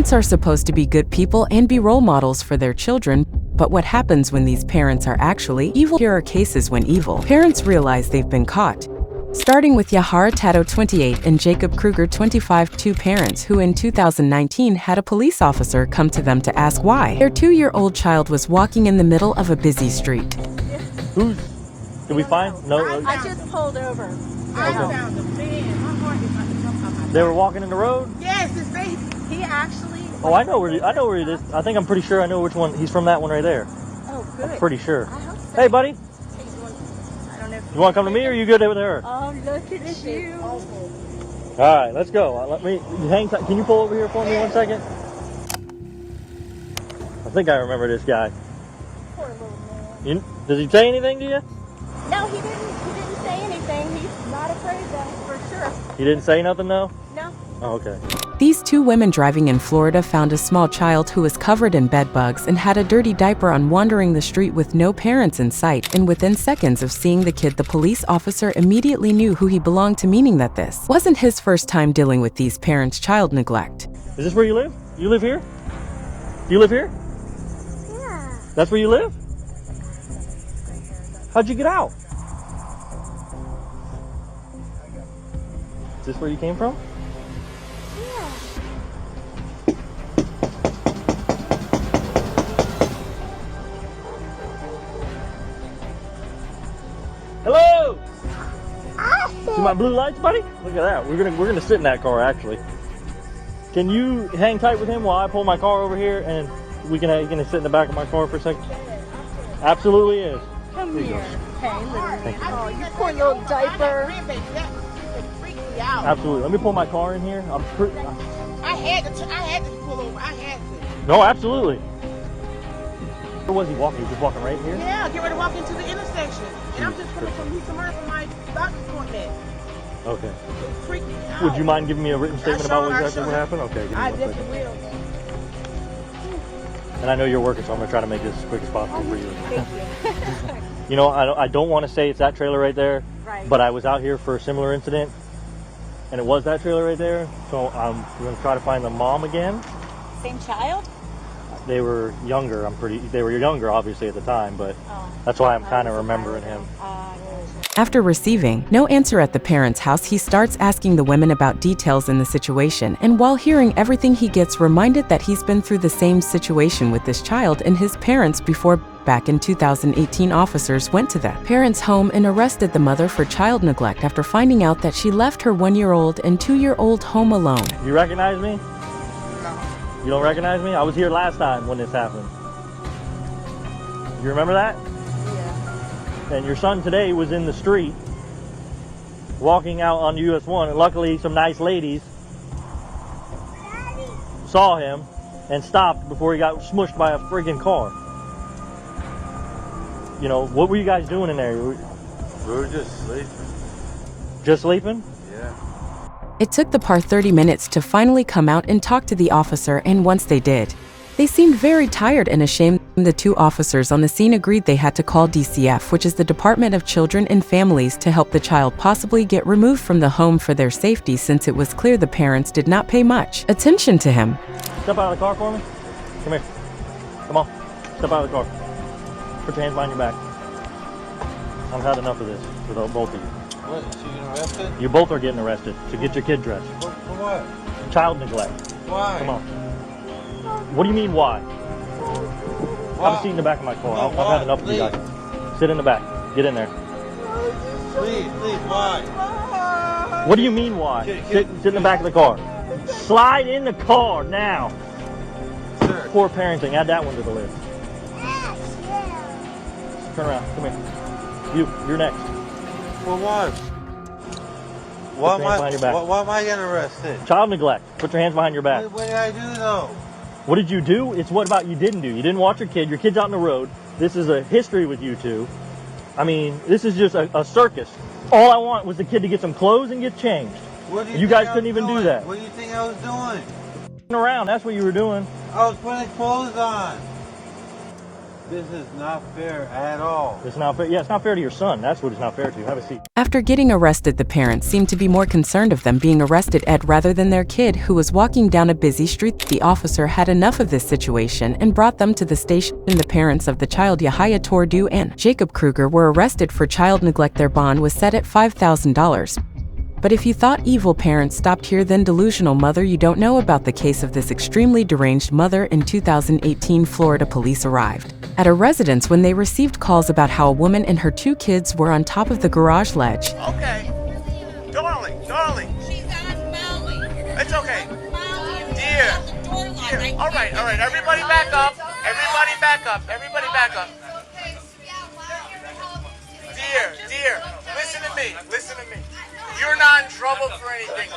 Parents are supposed to be good people and be role models for their children, but what happens when these parents are actually evil? Here are cases when evil parents realize they've been caught. Starting with Yahara Tato, 28, and Jacob Kruger, 25, two parents who in 2019 had a police officer come to them to ask why their 2-year-old child was walking in the middle of a busy street. Did we find? No. I just pulled over. I found them. Man, my heart is about to jump out my They were walking in the road? Yes, his face. He actually... Oh, I know where it is. I think I'm pretty sure I know which one. He's from that one right there. Oh, good. I'm pretty sure. I hope so. Hey, buddy. I don't know if You want to come to me or are you good with her? Oh, look at you. All right, let's go. Let me hang tight. Can you pull over here for me 1 second? I think I remember this guy. Poor little man. Does he say anything to you? No, he didn't say anything. He's not afraid though, for sure. He didn't say nothing though? No. Oh, okay. These two women driving in Florida found a small child who was covered in bed bugs and had a dirty diaper on, wandering the street with no parents in sight, and within seconds of seeing the kid, the police officer immediately knew who he belonged to, meaning that this wasn't his first time dealing with these parents' child neglect. Is this where you live? You live here? Do you live here? Yeah. That's where you live? How'd you get out? Is this where you came from? Yeah. Hello! See my blue lights, buddy? Look at that. We're gonna sit in that car actually. Can you hang tight with him while I pull my car over here and you can sit in the back of my car for a second? Absolutely is. Come here. Hey, little Thank you. Oh, you poor little diaper. Absolutely. Let me pull my car in here. I had to pull over. I had to. No, absolutely. Where was he walking? He was just walking right here? Yeah, get ready to walk into the intersection. And I'm just coming from Houston for my doctor's appointment. Okay. It freaked me out. Would you mind giving me a written statement about I exactly what happened? Okay. Give me I 1 definitely second. will. And I know you're working, so I'm going to try to make this as quick as possible for you. Thank you. You know, I don't want to say it's that trailer right there, Right. but I was out here for a similar incident, and it was that trailer right there. So I'm going to try to find the mom again. Same child? They were younger. They were younger, obviously, at the time, but that's why I'm kind of remembering him. After receiving no answer at the parents' house, he starts asking the women about details in the situation, and while hearing everything, he gets reminded that he's been through the same situation with this child and his parents before. Back in 2018, officers went to the parents' home and arrested the mother for child neglect after finding out that she left her 1-year-old and 2-year-old home alone. You recognize me? You don't recognize me? I was here last time when this happened. You remember that? Yeah. And your son today was in the street walking out on US 1, and luckily some nice ladies saw him and stopped before he got smushed by a friggin' car. You know, what were you guys doing in there? We were just sleeping. Just sleeping? Yeah. It took the par 30 minutes to finally come out and talk to the officer, and once they did, they seemed very tired and ashamed. The two officers on the scene agreed they had to call DCF, which is the Department of Children and Families, to help the child possibly get removed from the home for their safety, since it was clear the parents did not pay much attention to him. Step out of the car for me. Come here. Come on. Step out of the car. Put your hands behind your back. I've had enough of this with both of you. What? Is she getting arrested? You both are getting arrested, so get your kid dressed. For what? Child neglect. Why? Come on. What do you mean, why? Why? Have a seat in the back of my car. No, I've why? had enough of you guys. Sit in the back. Get in there. Please, why? What do you mean, why? Sit in the back of the car. Slide in the car now. Sir. Poor parenting. Add that one to the list. Turn around. Come here. You're next. For what? Put your hands behind your back. Why am I getting arrested? Child neglect. Put your hands behind your back. What did I do though? What did you do? It's what about you didn't do. You didn't watch your kid. Your kid's out on the road. This is a history with you two. I mean, this is just a circus. All I want was the kid to get some clothes and get changed. What do You think guys I couldn't was even do doing? that. What do you think I was doing? Around. That's what you were doing. I was putting clothes on. This is not fair at all. It's not fair. Yeah, it's not fair to your son. That's what it's not fair to. Have a seat. After getting arrested, the parents seemed to be more concerned of them being arrested rather than their kid who was walking down a busy street. The officer had enough of this situation and brought them to the station. The parents of the child, Yahya Tordu and Jacob Kruger, were arrested for child neglect. Their bond was set at $5,000. But if you thought evil parents stopped here, then delusional mother, you don't know about the case of this extremely deranged mother. In 2018, Florida police arrived at a residence when they received calls about how a woman and her 2 kids were on top of the garage ledge. Okay. Darling. She's on Maui. It's okay. Maui. Dear. All right. Everybody back up. Dear. Listen to me. You're not in trouble for anything.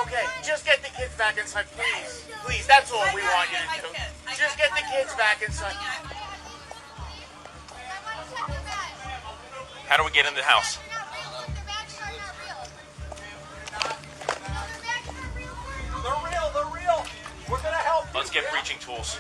Okay. Just get the kids back inside, please. Please, that's all we want you to do. Just get the kids back inside. How do we get in the house? They're real. We're gonna help you. Let's get breaching tools.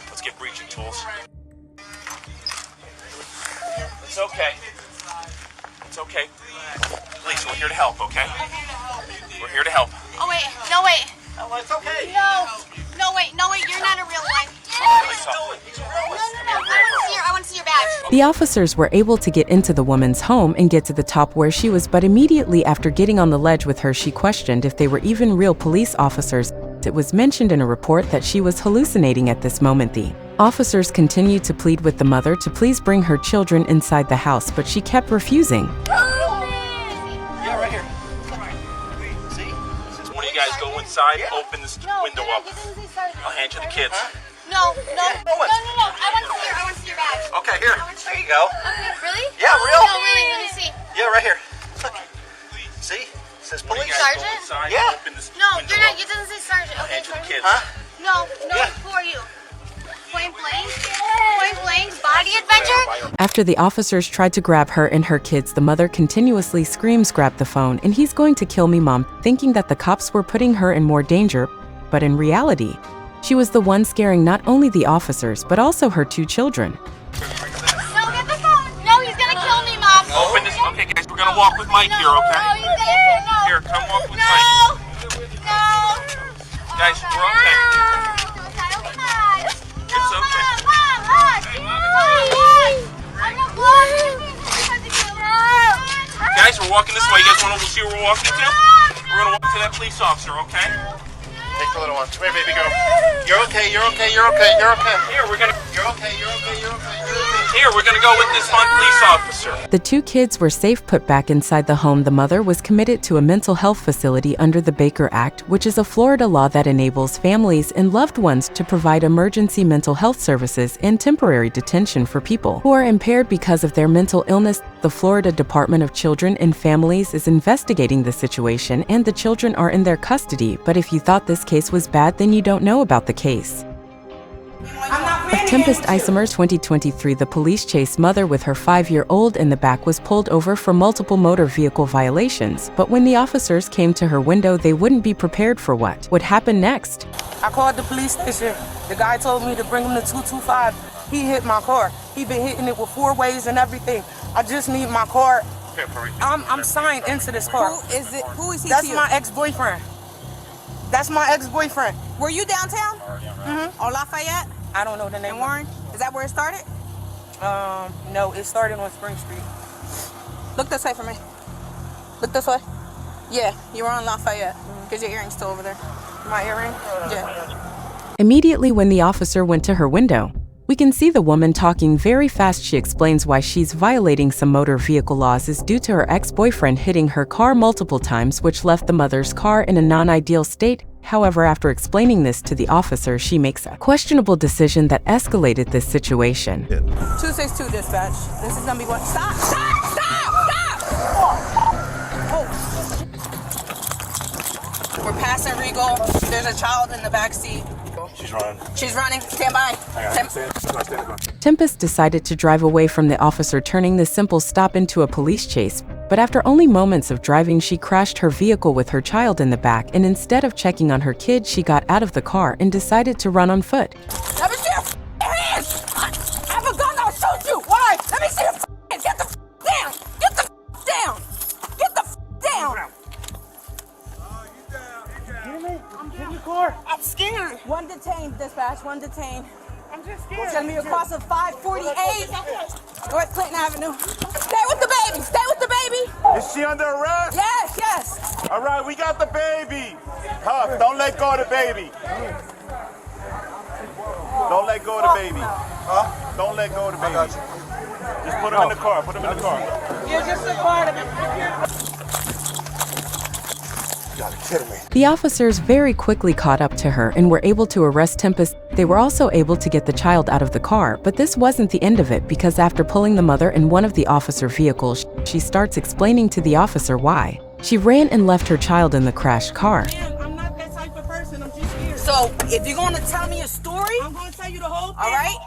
Let's get breaching tools. It's okay. Police, we're here to help, okay? We're here to help. Oh, wait. No, wait. Oh, it's okay. No, wait. You're not a real one. Police No. officer. I want to see your badge. The officers were able to get into the woman's home and get to the top where she was, but immediately after getting on the ledge with her, she questioned if they were even real police officers. It was mentioned in a report that she was hallucinating at this moment. The officers continued to plead with the mother to please bring her children inside the house, but she kept refusing. Yeah, right here. See? Since one of you guys go inside, open this window up. I'll hand you the kids. No. I want to see your badge. Okay, here. There you go. Okay, really? Yeah, real. No, really. Let me see. Yeah, right here. Look. See? It says One of police. you guys go Sergeant? inside, Yeah. open this No, window you're not. up. It doesn't say sergeant. I'll Okay, hand you the sergeant. kids. Huh? No. Yeah. Who are you? Point blank. Body adventure. After the officers tried to grab her and her kids, the mother continuously screams, "Grab the phone, and he's going to kill me, Mom," thinking that the cops were putting her in more danger. But in reality, she was the one scaring not only the officers, but also her 2 children. No, get the phone. No, he's gonna kill me, Mom. Open this. Okay, guys, we're gonna walk with Mike here, No, okay? he's gonna kill me. Here, come walk with No. Mike. Guys, we're okay. It's okay. Guys, we're walking this way. You guys want to see where we're walking to? We're gonna walk to that police officer, okay? Take the little one. Come here, baby girl. You're okay. You're okay. Here, we're gonna. You're okay. Here, we're gonna go with this fun police officer. The 2 kids were safe put back inside the home. The mother was committed to a mental health facility under the Baker Act, which is a Florida law that enables families and loved ones to provide emergency mental health services and temporary detention for people who are impaired because of their mental illness. The Florida Department of Children and Families is investigating the situation, and the children are in their custody. But if you thought this case was bad, then you don't know about the case. Of Tempest Isomer 2023, the police chased mother with her 5-year-old in the back was pulled over for multiple motor vehicle violations, but when the officers came to her window, they wouldn't be prepared for what would happen next. I called the police station. The guy told me to bring him to 225. He hit my car. He been hitting it with 4 ways and everything. I just need my car. I'm signed into this car. Who is he That's to you? my ex-boyfriend. Were you downtown? On Lafayette I don't know the name. and Warren? Is that where it started? No, it started on Spring Street. Look this way for me. Look this way. Yeah, you were on Lafayette. Because your earring's still over there. My earring? Yeah. Immediately when the officer went to her window, we can see the woman talking very fast. She explains why she's violating some motor vehicle laws is due to her ex-boyfriend hitting her car multiple times, which left the mother's car in a non-ideal state. However, after explaining this to the officer, she makes a questionable decision that escalated this situation. 262 dispatch. This is gonna be what? Stop! We're passing Regal. There's a child in the back seat. She's running. Stand by. Tempest decided to drive away from the officer, turning the simple stop into a police chase. But after only moments of driving, she crashed her vehicle with her child in the back, and instead of checking on her kid, she got out of the car and decided to run on foot. Let me see your hands! I have a gun, I'll shoot you! Why? Let me see your hands! Get the down! Get the down! Get the down! Get in the car. I'm scared. One detained, dispatch. One detained. I'm just scared. Send me across of 548 North Clinton Avenue. Stay with the baby. Stay with the baby. Is she under arrest? Yes, yes. All right, we got the baby. Huff, don't let go of the baby. Don't let go of the baby. Huh? Don't let go of the baby. Just put him in the car. Put him in the car. You're just a part of it. You gotta be kidding me. The officers very quickly caught up to her and were able to arrest Tempest. They were also able to get the child out of the car, but this wasn't the end of it, because after pulling the mother in one of the officer vehicles, she starts explaining to the officer why. She ran and left her child in the crashed car. I'm not that type of person. I'm just scared. So, if you're going to tell me a story, I'm going to tell you the whole thing. all right?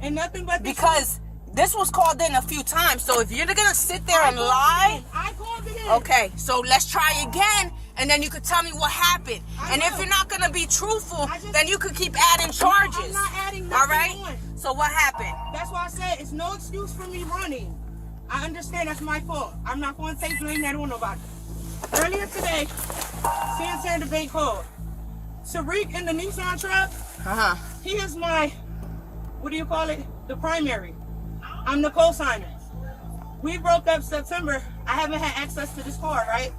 And nothing but the Because this was called in a few times, so if you're going to sit there and lie, I called it in. okay, so let's try again, and then you could tell me what happened. And if you're not going to be truthful, then you could keep adding charges. I'm not adding nothing all right? on. So what happened? That's why I said it's no excuse for me running. I understand that's my fault. I'm not going to take blame that on nobody. Earlier today, Santander Bank called. Tariq in the Nissan truck, he is my, what do you call it? The primary. I'm the co-signer. We broke up September. I haven't had access to this car, right?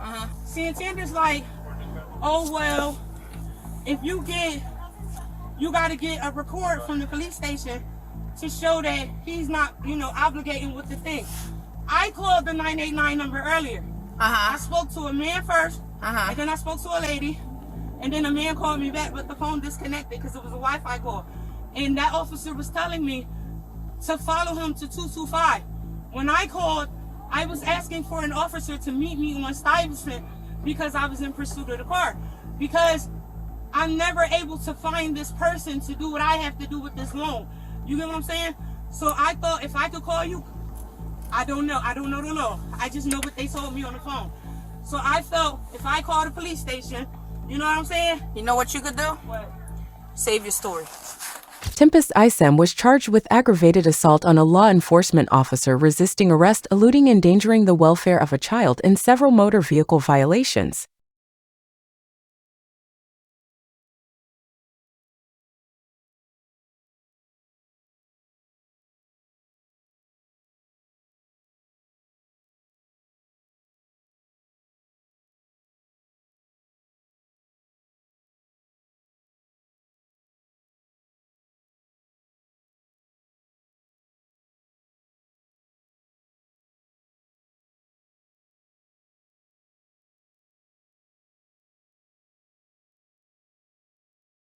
Santander's like, oh, well, if you got to get a record from the police station to show that he's not, obligating with the thing. I called the 989 number earlier. I spoke to a man first, and then I spoke to a lady, and then a man called me back, but the phone disconnected because it was a Wi-Fi call. And that officer was telling me to follow him to 225. When I called, I was asking for an officer to meet me on Stuyvesant because I was in pursuit of the car. Because I'm never able to find this person to do what I have to do with this loan. You get what I'm saying? So I thought if I could call you, I don't know the law. I just know what they told me on the phone. So I felt if I called the police station, you know what I'm saying? You know what you could do? What? Save your story. Tempest Isam was charged with aggravated assault on a law enforcement officer, resisting arrest, eluding endangering the welfare of a child, and several motor vehicle violations.